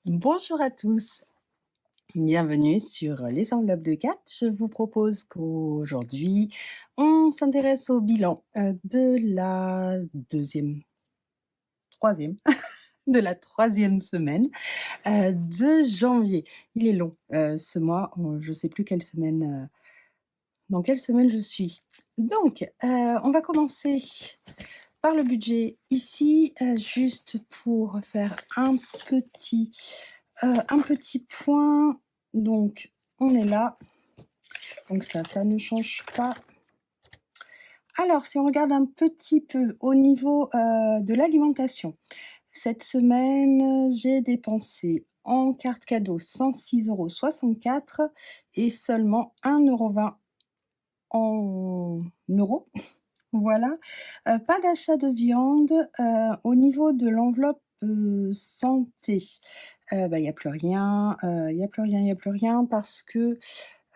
Bonjour à tous, bienvenue sur les enveloppes de 4. Je vous propose qu'aujourd'hui, on s'intéresse au bilan de la troisième, de la troisième semaine de janvier. Il est long ce mois, je ne sais plus quelle semaine, dans quelle semaine je suis. Donc, on va commencer par le budget ici, juste pour faire un petit point. Donc, on est là. Donc ça ne change pas. Alors, si on regarde un petit peu au niveau de l'alimentation, cette semaine, j'ai dépensé en carte cadeau 106,64 € et seulement 1,20 € en euros. Voilà. Pas d'achat de viande. Au niveau de l'enveloppe santé, il n'y a plus rien, il y a plus rien, il y a plus rien parce que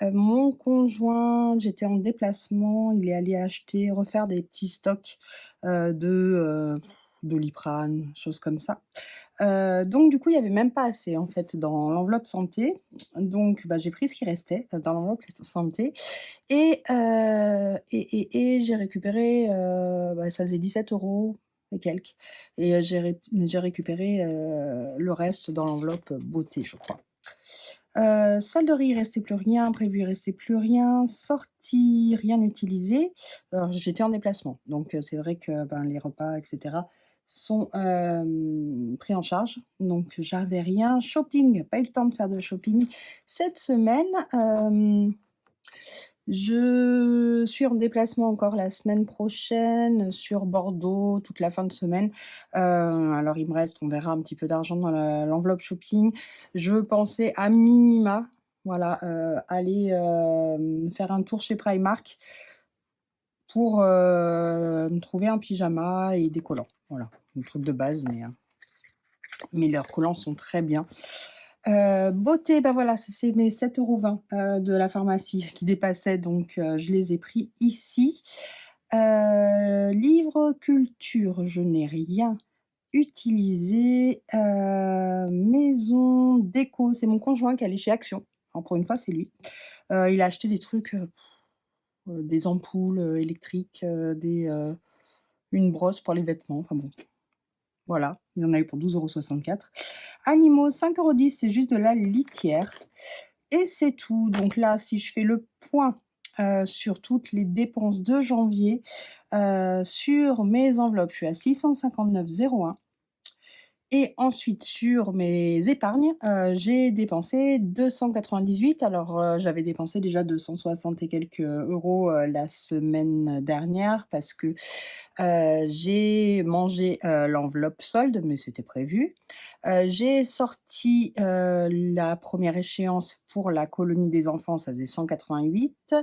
mon conjoint, j'étais en déplacement, il est allé refaire des petits stocks de Doliprane, choses comme ça. Donc du coup, il y avait même pas assez en fait dans l'enveloppe santé. Donc j'ai pris ce qui restait dans l'enveloppe santé et j'ai récupéré, ça faisait 17 € et quelques et j'ai récupéré, le reste dans l'enveloppe beauté, je crois. Solderie, il restait plus rien, prévu, il restait plus rien, sortie, rien utilisé. Alors j'étais en déplacement, donc c'est vrai que, les repas et cetera sont, pris en charge, donc j'avais rien. Shopping, pas eu le temps de faire de shopping cette semaine. Je suis en déplacement encore la semaine prochaine sur Bordeaux, toute la fin de semaine. Alors il me reste, on verra, un petit peu d'argent dans l'enveloppe shopping. Je pensais à minima, voilà, aller, faire un tour chez Primark pour, me trouver un pyjama et des collants. Voilà, un truc de base, mais leurs collants sont très bien. Beauté, voilà, c'est mes 7,20 € de la pharmacie qui dépassaient, donc je les ai pris ici. Livre culture, je n'ai rien utilisé. Maison déco, c'est mon conjoint qui est allé chez Action. Alors pour une fois, c'est lui. Il a acheté des trucs, des ampoules, électriques, une brosse pour les vêtements, enfin bon, voilà, il en a eu pour 12,64 €. Animaux, 5,10 €, c'est juste de la litière et c'est tout. Donc là, si je fais le point, sur toutes les dépenses de janvier, sur mes enveloppes, je suis à 659,01 € et ensuite sur mes épargnes, j'ai dépensé 298. Alors, j'avais dépensé déjà 260 et quelques euros, la semaine dernière parce que j'ai mangé, l'enveloppe solde, mais c'était prévu. J'ai sorti, la première échéance pour la colonie des enfants, ça faisait 188.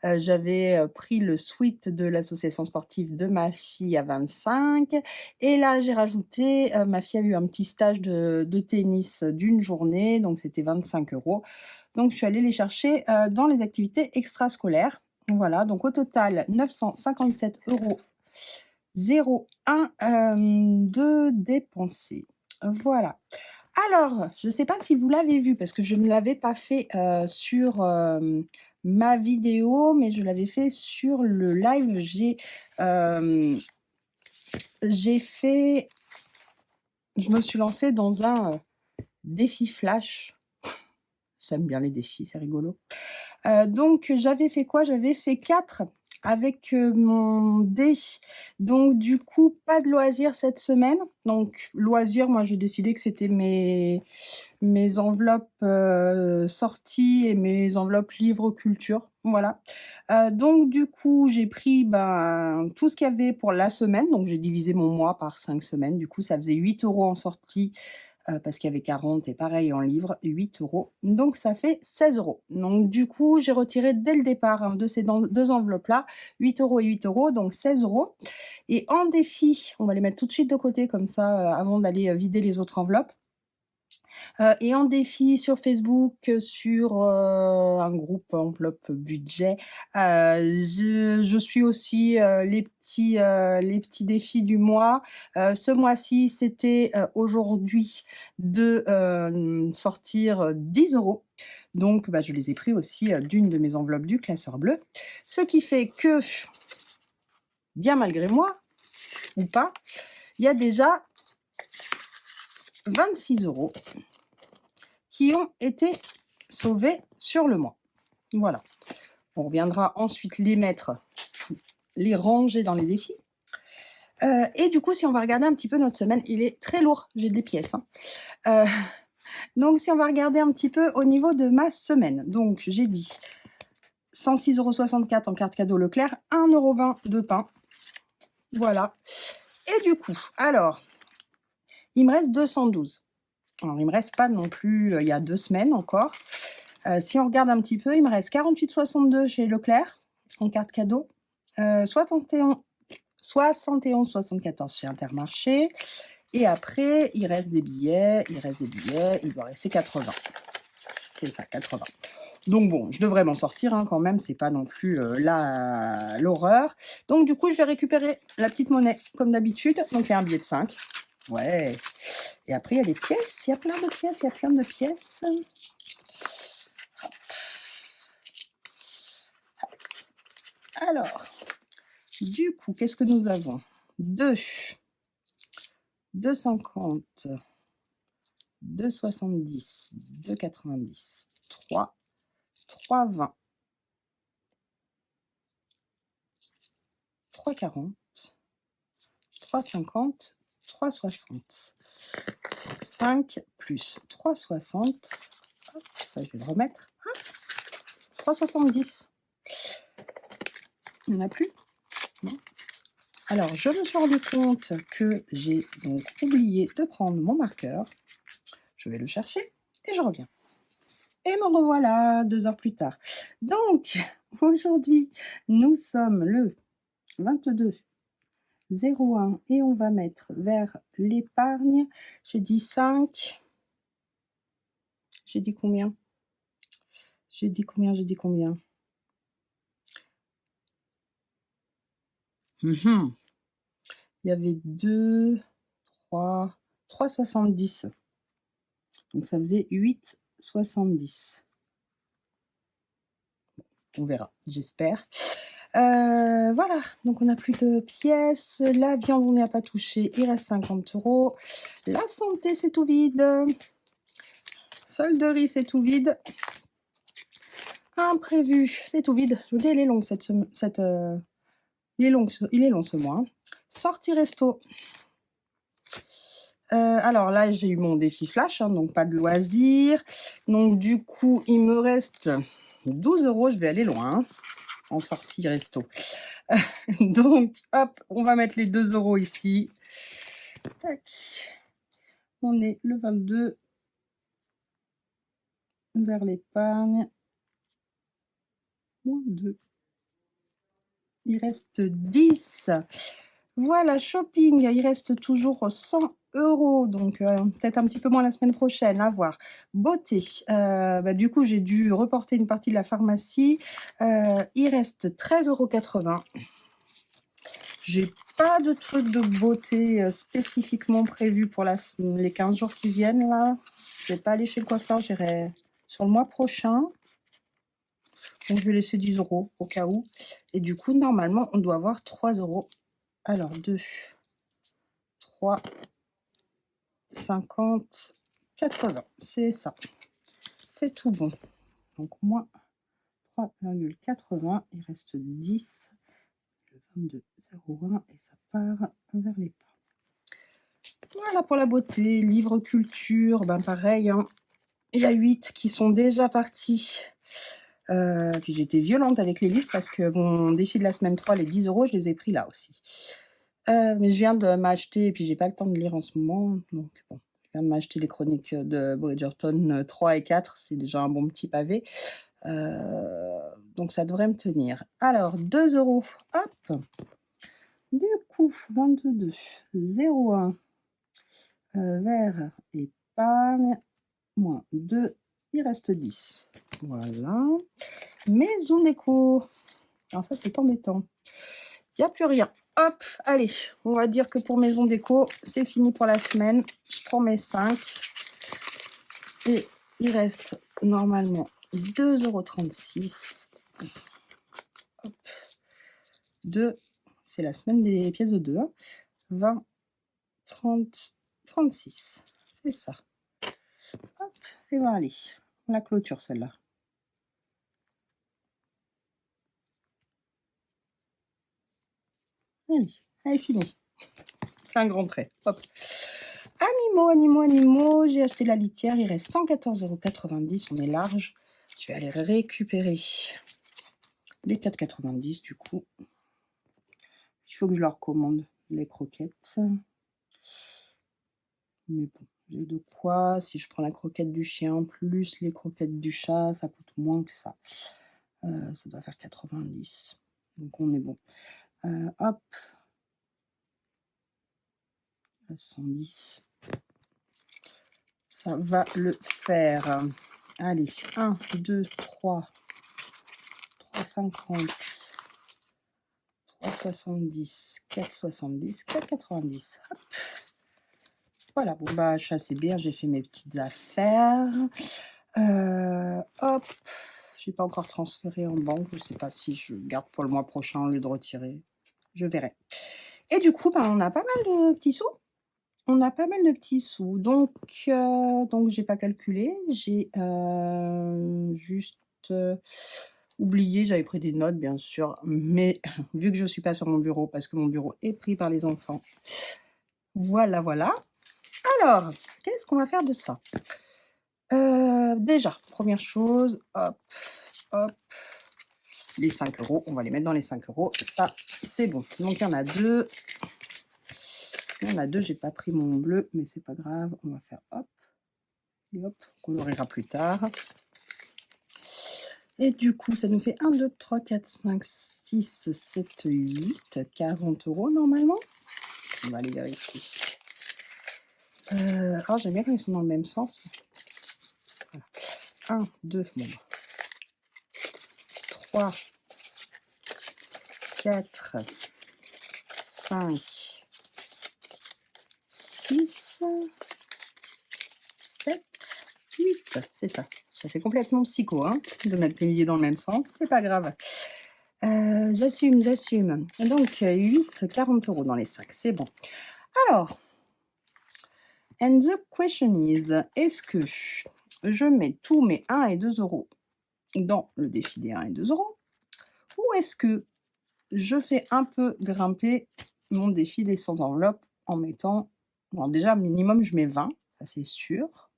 J'avais, pris le suite de l'association sportive de ma fille à 25 et là, j'ai rajouté, ma fille a eu un petit stage de tennis d'une journée, donc c'était 25 €. Donc je suis allée les chercher, dans les activités extrascolaires. Voilà, donc au total 957,01 € de dépensés. Voilà. Alors, je ne sais pas si vous l'avez vu parce que je ne l'avais pas fait, sur, ma vidéo, mais je l'avais fait sur le live. J'ai fait je me suis lancée dans un, défi flash. J'aime bien les défis, c'est rigolo. Donc j'avais fait quoi? J'avais fait 4 avec, mon dé. Donc du coup, pas de loisirs cette semaine. Donc loisirs, moi j'ai décidé que c'était mes enveloppes, sorties et mes enveloppes livres culture, voilà. Donc du coup, j'ai pris, tout ce qu'il y avait pour la semaine, donc j'ai divisé mon mois par 5 semaines. Du coup, ça faisait 8 € en sortie, parce qu'il y avait 40 et pareil en livres, 8 €. Donc ça fait 16 €. Donc du coup, j'ai retiré dès le départ, de ces 2 enveloppes-là, 8 € et 8 €, donc 16 € et en défi, on va les mettre tout de suite de côté comme ça, avant d'aller, vider les autres enveloppes. Et en défi sur Facebook, sur, un groupe enveloppe budget, je suis aussi, les petits défis du mois. Ce mois-ci, c'était, aujourd'hui de, sortir 10 €. Donc bah, je les ai pris aussi, d'une de mes enveloppes du classeur bleu. Ce qui fait que, bien malgré moi, ou pas, il y a déjà 26 € qui ont été sauvés sur le mois. Voilà. On reviendra ensuite les mettre, les ranger dans les défis. Et du coup, si on va regarder un petit peu notre semaine, il est très lourd, j'ai des pièces. Hein. Donc, si on va regarder un petit peu au niveau de ma semaine. Donc, j'ai dit 106,64 € en carte cadeau Leclerc, 1,20 € de pain. Voilà. Et du coup, alors, il me reste 212. Alors, il me reste pas non plus, il y a 2 semaines encore. Si on regarde un petit peu, il me reste 48,62 chez Leclerc en carte cadeau, 71,74 chez Intermarché. Et après, il reste des billets, il doit rester 80. C'est ça, 80. Donc bon, je devrais m'en sortir hein, quand même, c'est pas non plus l'horreur. Donc du coup, je vais récupérer la petite monnaie comme d'habitude. Donc il y a un billet de 5. Ouais. Et après, il y a des pièces, il y a plein de pièces, Alors, du coup, qu'est-ce que nous avons 2, 2,50, 2,70, 2,90, 3, 3,20, 3,40, 3,50, 3,60. 5 plus 3,60. Hop, ça, je vais le remettre. 3,70. Il n'y en a plus? Non. Alors, je me suis rendu compte que j'ai donc oublié de prendre mon marqueur. Je vais le chercher et je reviens. Et me revoilà 2 heures plus tard. Donc, aujourd'hui, nous sommes le 22/01 et on va mettre vers l'épargne. J'ai dit 5. J'ai dit combien? J'ai dit combien? Il y avait 2, 3, 3,70. Donc ça faisait 8,70. On verra, j'espère. Voilà, donc on n'a plus de pièces. La viande, on n'y a pas touché. Il reste 50 €. La santé, c'est tout vide. Solderie, c'est tout vide. Imprévu, c'est tout vide. Je vous dis, elle est longue il est long ce mois. Hein. Sortie resto. Alors là, j'ai eu mon défi flash, hein, donc pas de loisirs. Donc du coup, il me reste 12 €. Je vais aller loin hein, en sortie resto. Donc, hop, on va mettre les 2 € ici. Tac. On est le 22 vers l'épargne. Moins 2. Il reste 10. Voilà, shopping, il reste toujours 100 €, donc peut-être un petit peu moins la semaine prochaine, à voir. Beauté, du coup, j'ai dû reporter une partie de la pharmacie. Il reste 13,80 €. J'ai pas de truc de beauté spécifiquement prévu pour les 15 jours qui viennent, là. Je vais pas aller chez le coiffeur, j'irai sur le mois prochain. Donc, je vais laisser 10 € au cas où. Et du coup, normalement, on doit avoir 3 €. Alors, 2, 3, 50, 80. C'est ça. C'est tout bon. Donc, moins 3,80. Il reste 10. Le 22,01. Et ça part vers les pas. Voilà pour la beauté. Livre culture. Ben, pareil. Hein. Il y a 8 qui sont déjà partis. Puis j'étais violente avec les livres parce que mon défi de la semaine 3, les 10 €, je les ai pris là aussi. Mais je viens de m'acheter, et puis j'ai pas le temps de lire en ce moment, donc bon, je viens de m'acheter les chroniques de Bridgerton 3 et 4, c'est déjà un bon petit pavé. Donc ça devrait me tenir. Alors, 2 €, hop. Du coup, 22,01 vers épargne. moins 2, il reste 10. Voilà. Maison déco. Alors ça, c'est embêtant. Il n'y a plus rien. Hop, allez, on va dire que pour maison déco, c'est fini pour la semaine. Je prends mes 5. Et il reste normalement 2,36 €. Hop. 2, c'est la semaine des pièces de 2. 20, 30, 36. C'est ça. Hop, et ben allez, on la clôture celle-là. Allez, elle est finie. Fais un grand trait. Hop. Animaux. J'ai acheté la litière. Il reste 114,90 €. On est large. Je vais aller récupérer les 4,90 € du coup. Il faut que je leur commande les croquettes. Mais bon, j'ai de quoi. Si je prends la croquette du chien plus les croquettes du chat, ça coûte moins que ça. Ça doit faire 90. Donc on est bon. Hop. 110. Ça va le faire. Allez, 1, 2, 3, 3,50, 3,70, 4,70, 4,90. Hop. Voilà, bon bah chasse et bière, j'ai fait mes petites affaires. Hop, je n'ai pas encore transféré en banque. Je ne sais pas si je garde pour le mois prochain au lieu de retirer. Je verrai. Et du coup, bah, on a pas mal de petits sous. Donc, j'ai pas calculé. J'ai juste oublié. J'avais pris des notes, bien sûr. Mais vu que je ne suis pas sur mon bureau, parce que mon bureau est pris par les enfants. Voilà. Alors, qu'est-ce qu'on va faire de ça? Déjà, première chose, hop, les 5 €, on va les mettre dans les 5 €, ça c'est bon. Donc il y en a deux, j'ai pas pris mon bleu, mais c'est pas grave, on va faire hop, et hop, on coloriera plus tard. Et du coup, ça nous fait 1, 2, 3, 4, 5, 6, 7, 8, 40 € normalement. On va aller vérifier. Alors j'aime bien quand ils sont dans le même sens. Voilà. 1, 2, bon. 3, 4, 5, 6, 7, 8. C'est ça. Ça fait complètement psycho, hein, de mettre les milliers dans le même sens. C'est pas grave. J'assume. Donc, 8, 40 € dans les 5. C'est bon. Alors, and the question is, est-ce que je mets tous mes 1 et 2 € dans le défi des 1 et 2 € ou est-ce que je fais un peu grimper mon défi des 100 enveloppes en mettant... Bon, déjà, minimum, je mets 20, ça c'est sûr.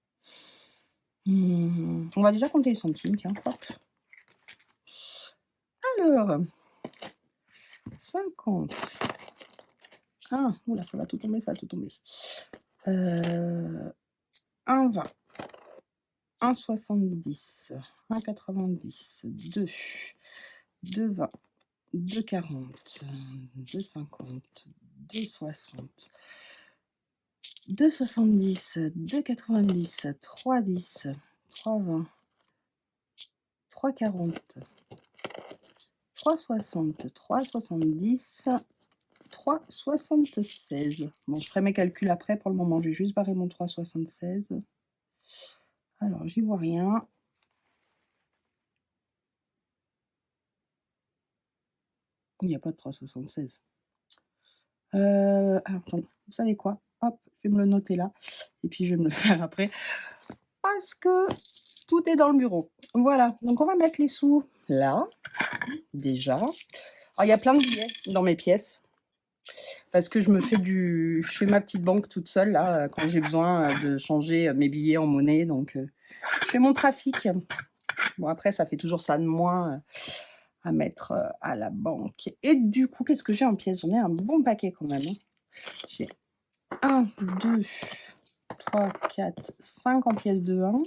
On va déjà compter les centimes, tiens. Hop. Alors, 50. Ah, oula, ça va tout tomber, 1,20, 1,70, 1,90, 2, 2,20, 2,40, 2,50, 2,60, 2,70, 2,90, 3,10, 3,20, 3,40, 3,60, 3,70, 3,76. Bon, je ferai mes calculs après. Pour le moment, je vais juste barrer mon 3,76. Alors, j'y vois rien. Il n'y a pas de 3,76. Attendez, vous savez quoi? Hop, je vais me le noter là. Et puis, je vais me le faire après. Parce que tout est dans le bureau. Voilà, donc on va mettre les sous là, déjà. Alors, il y a plein de billets dans mes pièces. Parce que je fais ma petite banque toute seule, là, quand j'ai besoin de changer mes billets en monnaie. Donc, je fais mon trafic. Bon, après, ça fait toujours ça de moins à mettre à la banque. Et du coup, qu'est-ce que j'ai en pièces? J'en ai un bon paquet quand même. J'ai 1, 2, 3, 4, 5 en pièces de 1.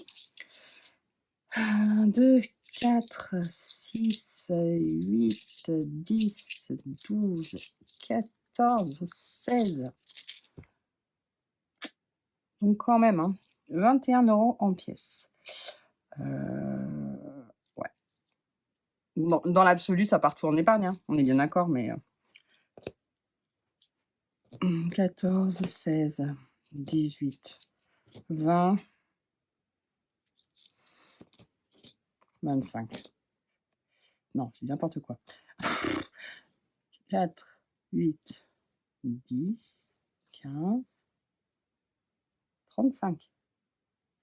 1, 2, 4, 6, 8, 10, 12, 14, 16. Donc quand même, hein. 21 € en pièces. Ouais. Dans l'absolu, ça part tout en épargne, hein, on est bien d'accord, mais 14, 16, 18, 20, 25. Non, c'est n'importe quoi. 4, 8, 10, 15, 35.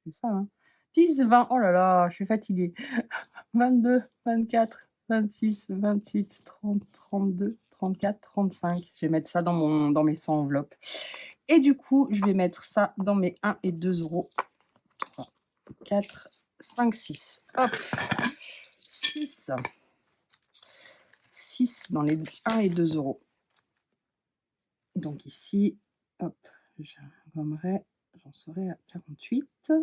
C'est ça, hein. 10, 20, oh là là, je suis fatiguée. 22, 24, 26, 28, 30, 32, 34, 35. Je vais mettre ça dans mes 100 enveloppes. Et du coup, je vais mettre ça dans mes 1 et 2 euros. 3, 4, 5, 6. Hop. 6. 6 dans les 1 et 2 euros. Donc ici, hop, je gommerai, j'en serai à 48.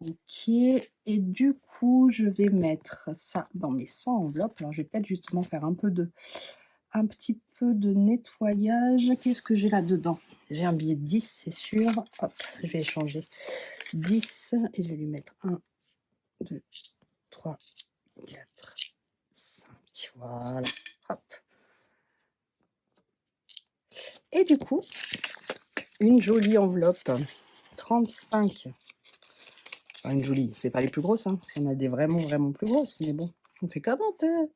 Ok, et du coup, je vais mettre ça dans mes 100 enveloppes. Alors, je vais peut-être justement faire un petit peu de nettoyage. Qu'est-ce que j'ai là-dedans? J'ai un billet de 10, c'est sûr. Hop, je vais échanger 10 et je vais lui mettre 1, 2, 3, 4, 5. Voilà, hop. Et du coup, une jolie enveloppe, 35. Enfin, une jolie, c'est pas les plus grosses, hein, parce qu'il y en a des vraiment, vraiment plus grosses, mais bon, on fait comme on peut.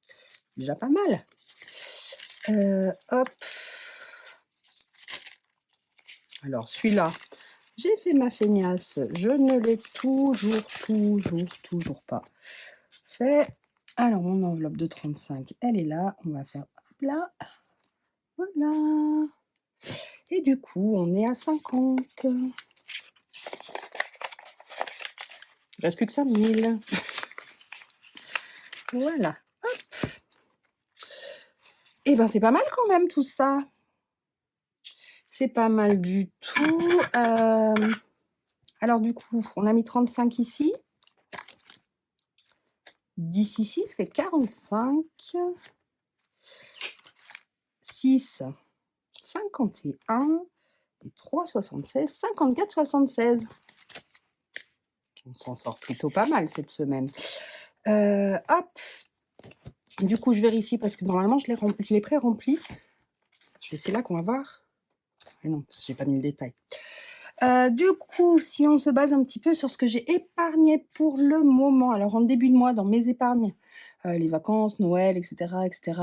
C'est déjà pas mal. Hop. Alors, celui-là, j'ai fait ma feignasse, je ne l'ai toujours pas fait. Alors, mon enveloppe de 35, elle est là. On va faire hop là. Voilà. Et du coup, on est à 50. Il reste plus que 5000. Voilà. Hop. Et ben, c'est pas mal quand même tout ça. C'est pas mal du tout. Alors du coup, on a mis 35 ici. 10 ici, ça fait 45. 6, 51. Et 3, 76. 54, 76. On s'en sort plutôt pas mal cette semaine. Hop. Du coup, je vérifie parce que normalement, je l'ai pré-rempli. C'est là qu'on va voir. Et non, j'ai pas mis le détail. Du coup, si on se base un petit peu sur ce que j'ai épargné pour le moment, alors en début de mois, dans mes épargnes, les vacances, Noël, etc.,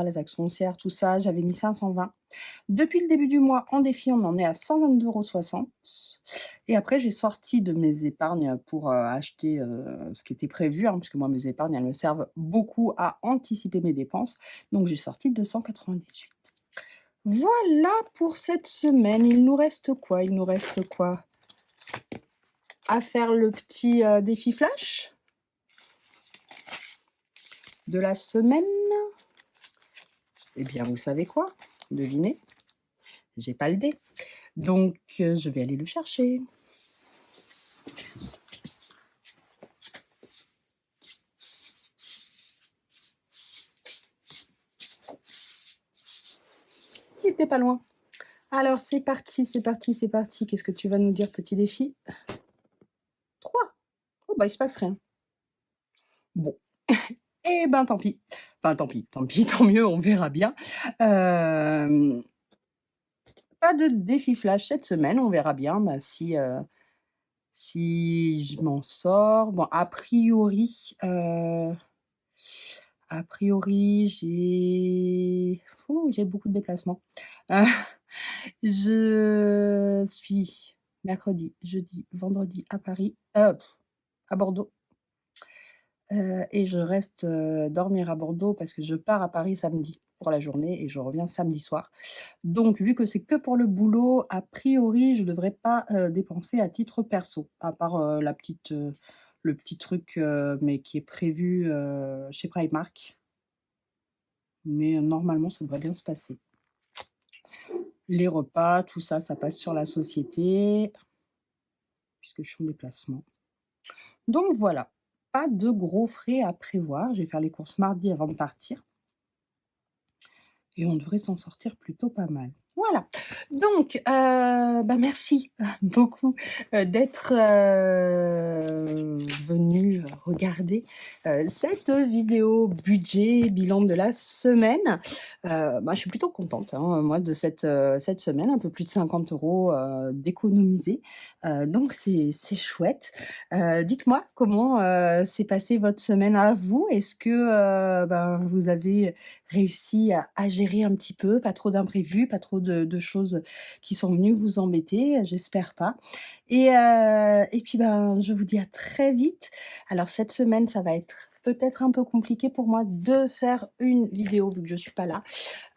les taxes foncières, tout ça, j'avais mis 520. Depuis le début du mois, en défi, on en est à 122,60 €. Et après, j'ai sorti de mes épargnes pour acheter ce qui était prévu, hein, puisque moi, mes épargnes, elles me servent beaucoup à anticiper mes dépenses. Donc, j'ai sorti 298. Voilà pour cette semaine. Il nous reste quoi? À faire le petit défi flash de la semaine. Eh bien, vous savez quoi? Devinez. J'ai pas le dé. Donc, je vais aller le chercher. Il était pas loin. Alors, c'est parti. Qu'est-ce que tu vas nous dire, petit défi? 3. Oh, bah, il se passe rien. Bon. Eh ben, tant pis. Enfin, tant pis, tant mieux, on verra bien. Pas de défi flash cette semaine, on verra bien si je m'en sors. Bon, a priori, j'ai beaucoup de déplacements. Je suis mercredi, jeudi, vendredi à Paris, à Bordeaux. Et je reste, dormir à Bordeaux parce que je pars à Paris samedi pour la journée et je reviens samedi soir. Donc vu que c'est que pour le boulot, a priori, je devrais pas, dépenser à titre perso, à part, le petit truc, mais qui est prévu, chez Primark. Mais, normalement, ça devrait bien se passer. Les repas, tout ça, ça passe sur la société puisque je suis en déplacement. Donc voilà, pas de gros frais à prévoir. Je vais faire les courses mardi avant de partir et on devrait s'en sortir plutôt pas mal. Voilà, donc bah, merci beaucoup, d'être, venu, regarder, cette vidéo budget bilan de la semaine. Bah, je suis plutôt contente, hein, moi de cette semaine, un peu plus de 50 € d'économisés, donc c'est chouette. Dites-moi comment, s'est passée votre semaine à vous? Est-ce que, ben, vous avez réussi à gérer un petit peu, pas trop d'imprévus, pas trop de choses qui sont venues vous embêter, j'espère pas. Et puis, ben, je vous dis à très vite. Alors cette semaine, ça va être peut-être un peu compliqué pour moi de faire une vidéo vu que je suis pas là.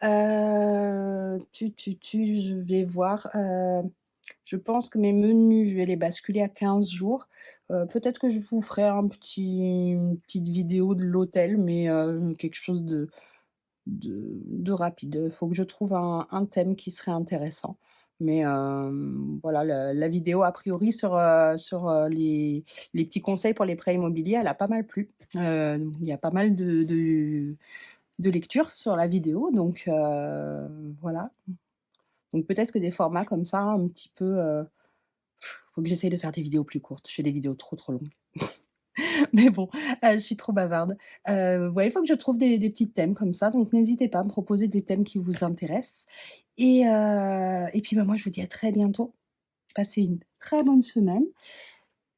Je vais voir, je pense que mes menus, je vais les basculer à 15 jours. Peut-être que je vous ferai une petite vidéo de l'hôtel, mais quelque chose de rapide. Il faut que je trouve un thème qui serait intéressant. Mais voilà, la vidéo a priori sur les petits conseils pour les prêts immobiliers, elle a pas mal plu. Il y a pas mal de lectures sur la vidéo, donc voilà. Donc peut-être que des formats comme ça, un petit peu, faut que j'essaye de faire des vidéos plus courtes. Je fais des vidéos trop longues. Mais bon, je suis trop bavarde. Ouais, il faut que je trouve des petits thèmes comme ça, donc n'hésitez pas à me proposer des thèmes qui vous intéressent et puis, bah, moi, je vous dis à très bientôt. Passez une très bonne semaine.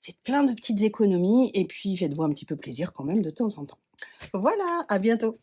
Faites plein de petites économies et puis faites-vous un petit peu plaisir quand même de temps en temps. Voilà, à bientôt.